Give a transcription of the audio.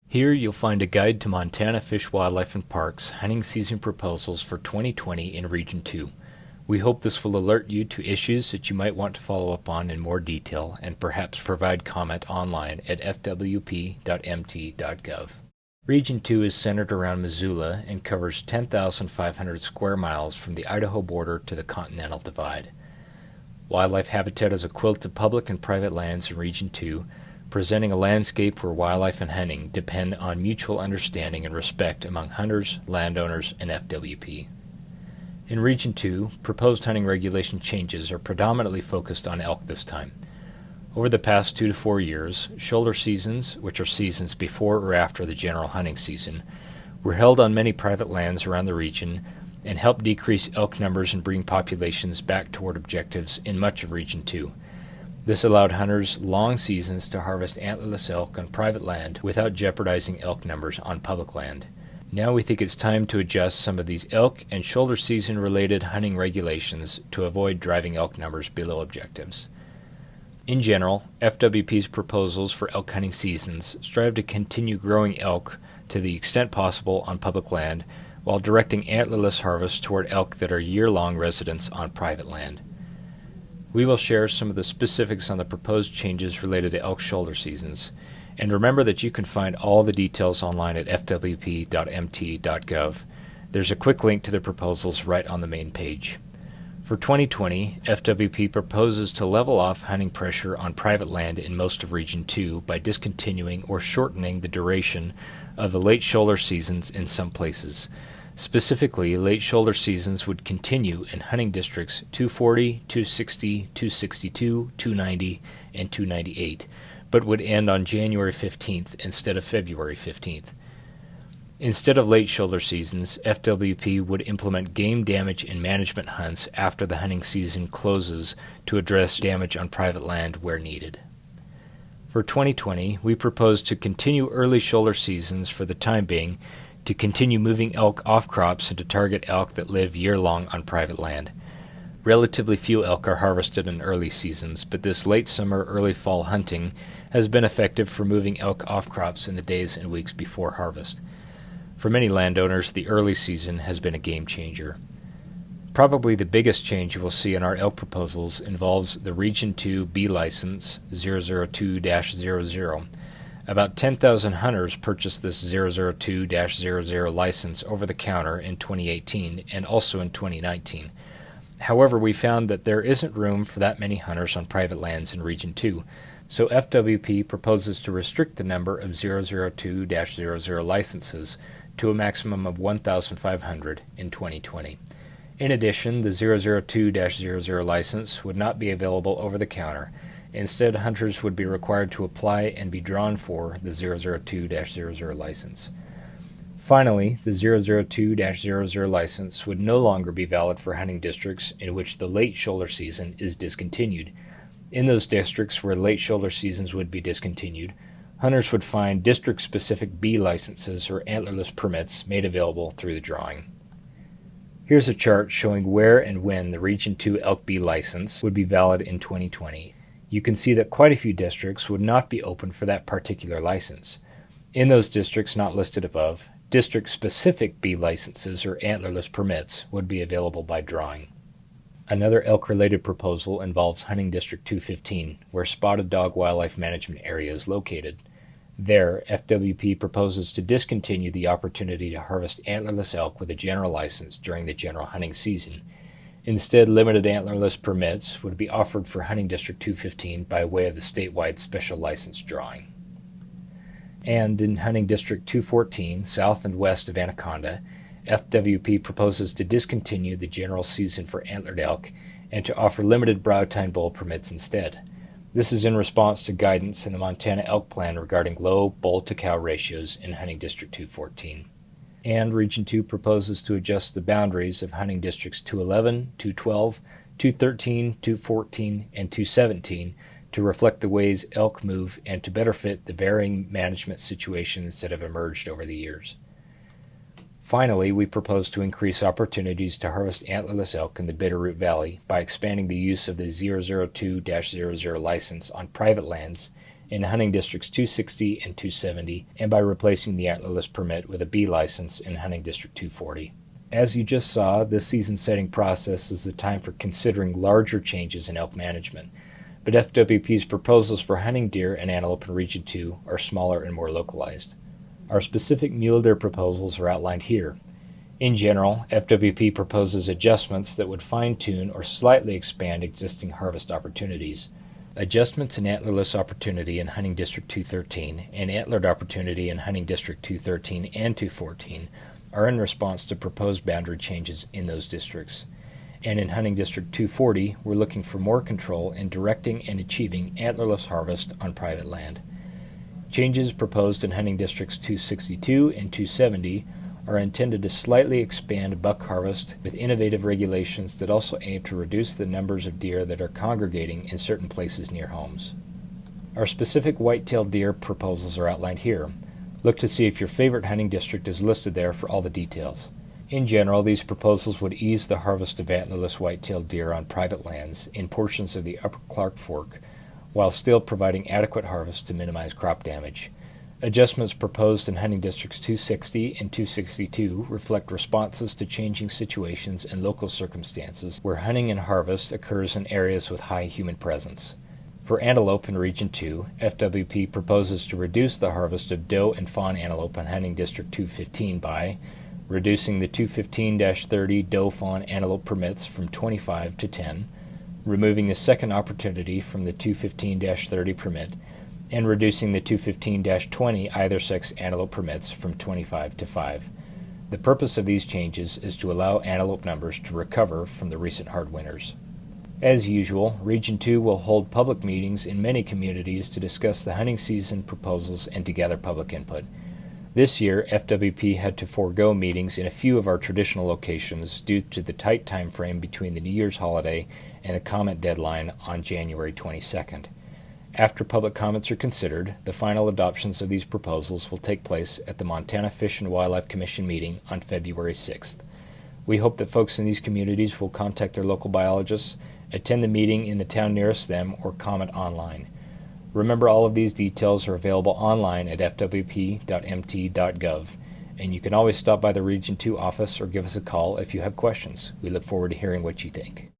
Here you'll find a guide to Montana Fish, Wildlife, and Parks hunting season proposals for 2020 in Region 2. We hope this will alert you to issues that you might want to follow up on in more detail and perhaps provide comment online at fwp.mt.gov. Region 2 is centered around Missoula and covers 10,500 square miles from the Idaho border to the Continental Divide. Wildlife habitat is a quilt of public and private lands in Region 2, presenting a landscape where wildlife and hunting depend on mutual understanding and respect among hunters, landowners, and FWP. In Region 2, proposed hunting regulation changes are predominantly focused on elk this time. Over the past 2 to 4 years, shoulder seasons, which are seasons before or after the general hunting season, were held on many private lands around the region and helped decrease elk numbers and bring populations back toward objectives in much of Region 2. This allowed hunters long seasons to harvest antlerless elk on private land without jeopardizing elk numbers on public land. Now we think it's time to adjust some of these elk and shoulder season related hunting regulations to avoid driving elk numbers below objectives. In general, FWP's proposals for elk hunting seasons strive to continue growing elk to the extent possible on public land while directing antlerless harvests toward elk that are year-long residents on private land. We will share some of the specifics on the proposed changes related to elk shoulder seasons, and remember that you can find all the details online at fwp.mt.gov. There's a quick link to the proposals right on the main page. For 2020, FWP proposes to level off hunting pressure on private land in most of Region 2 by discontinuing or shortening the duration of the late shoulder seasons in some places. Specifically, late shoulder seasons would continue in hunting districts 240, 260, 262, 290, and 298, but would end on January 15th instead of February 15th. Instead of late shoulder seasons, FWP would implement game damage and management hunts after the hunting season closes to address damage on private land where needed. For 2020, we propose to continue early shoulder seasons for the time being, to continue moving elk off crops and to target elk that live year-long on private land. Relatively few elk are harvested in early seasons, but this late summer, early fall hunting has been effective for moving elk off crops in the days and weeks before harvest. For many landowners, the early season has been a game changer. Probably the biggest change you will see in our elk proposals involves the Region 2 B license 002-00. About 10,000 hunters purchased this 002-00 license over the counter in 2018 and also in 2019. However, we found that there isn't room for that many hunters on private lands in Region 2, so FWP proposes to restrict the number of 002-00 licenses to a maximum of 1,500 in 2020. In addition, the 002-00 license would not be available over the counter. Instead, hunters would be required to apply and be drawn for the 002-00 license. Finally, the 002-00 license would no longer be valid for hunting districts in which the late shoulder season is discontinued. In those districts where late shoulder seasons would be discontinued, hunters would find district-specific B licenses or antlerless permits made available through the drawing. Here's a chart showing where and when the Region 2 Elk B license would be valid in 2020. You can see that quite a few districts would not be open for that particular license. In those districts not listed above, district-specific B licenses or antlerless permits would be available by drawing. Another elk-related proposal involves Hunting District 215, where Spotted Dog Wildlife Management Area is located. There, FWP proposes to discontinue the opportunity to harvest antlerless elk with a general license during the general hunting season. Instead, limited antlerless permits would be offered for Hunting District 215 by way of the statewide special license drawing. And in Hunting District 214, south and west of Anaconda, FWP proposes to discontinue the general season for antlered elk and to offer limited brow tine bull permits instead. This is in response to guidance in the Montana Elk Plan regarding low bull-to-cow ratios in Hunting District 214. And Region 2 proposes to adjust the boundaries of Hunting Districts 211, 212, 213, 214, and 217 to reflect the ways elk move and to better fit the varying management situations that have emerged over the years. Finally, we propose to increase opportunities to harvest antlerless elk in the Bitterroot Valley by expanding the use of the 002-00 license on private lands in hunting districts 260 and 270, and by replacing the antlerless permit with a B license in hunting district 240. As you just saw, this season setting process is the time for considering larger changes in elk management, but FWP's proposals for hunting deer and antelope in Region 2 are smaller and more localized. Our specific mule deer proposals are outlined here. In general, FWP proposes adjustments that would fine-tune or slightly expand existing harvest opportunities. Adjustments in antlerless opportunity in Hunting District 213 and antlered opportunity in Hunting District 213 and 214 are in response to proposed boundary changes in those districts. And in Hunting District 240, we're looking for more control in directing and achieving antlerless harvest on private land. Changes proposed in Hunting Districts 262 and 270 are intended to slightly expand buck harvest with innovative regulations that also aim to reduce the numbers of deer that are congregating in certain places near homes. Our specific white-tailed deer proposals are outlined here. Look to see if your favorite hunting district is listed there for all the details. In general, these proposals would ease the harvest of antlerless white-tailed deer on private lands in portions of the Upper Clark Fork, while still providing adequate harvest to minimize crop damage. Adjustments proposed in Hunting Districts 260 and 262 reflect responses to changing situations and local circumstances where hunting and harvest occurs in areas with high human presence. For antelope in Region 2, FWP proposes to reduce the harvest of doe and fawn antelope in Hunting District 215 by reducing the 215-30 doe-fawn antelope permits from 25 to 10, removing the second opportunity from the 215-30 permit, and reducing the 215-20 either-sex antelope permits from 25 to 5. The purpose of these changes is to allow antelope numbers to recover from the recent hard winters. As usual, Region 2 will hold public meetings in many communities to discuss the hunting season proposals and to gather public input. This year, FWP had to forego meetings in a few of our traditional locations due to the tight time frame between the New Year's holiday and the comment deadline on January 22nd. After public comments are considered, the final adoptions of these proposals will take place at the Montana Fish and Wildlife Commission meeting on February 6th. We hope that folks in these communities will contact their local biologists, attend the meeting in the town nearest them, or comment online. Remember, all of these details are available online at fwp.mt.gov, and you can always stop by the Region 2 office or give us a call if you have questions. We look forward to hearing what you think.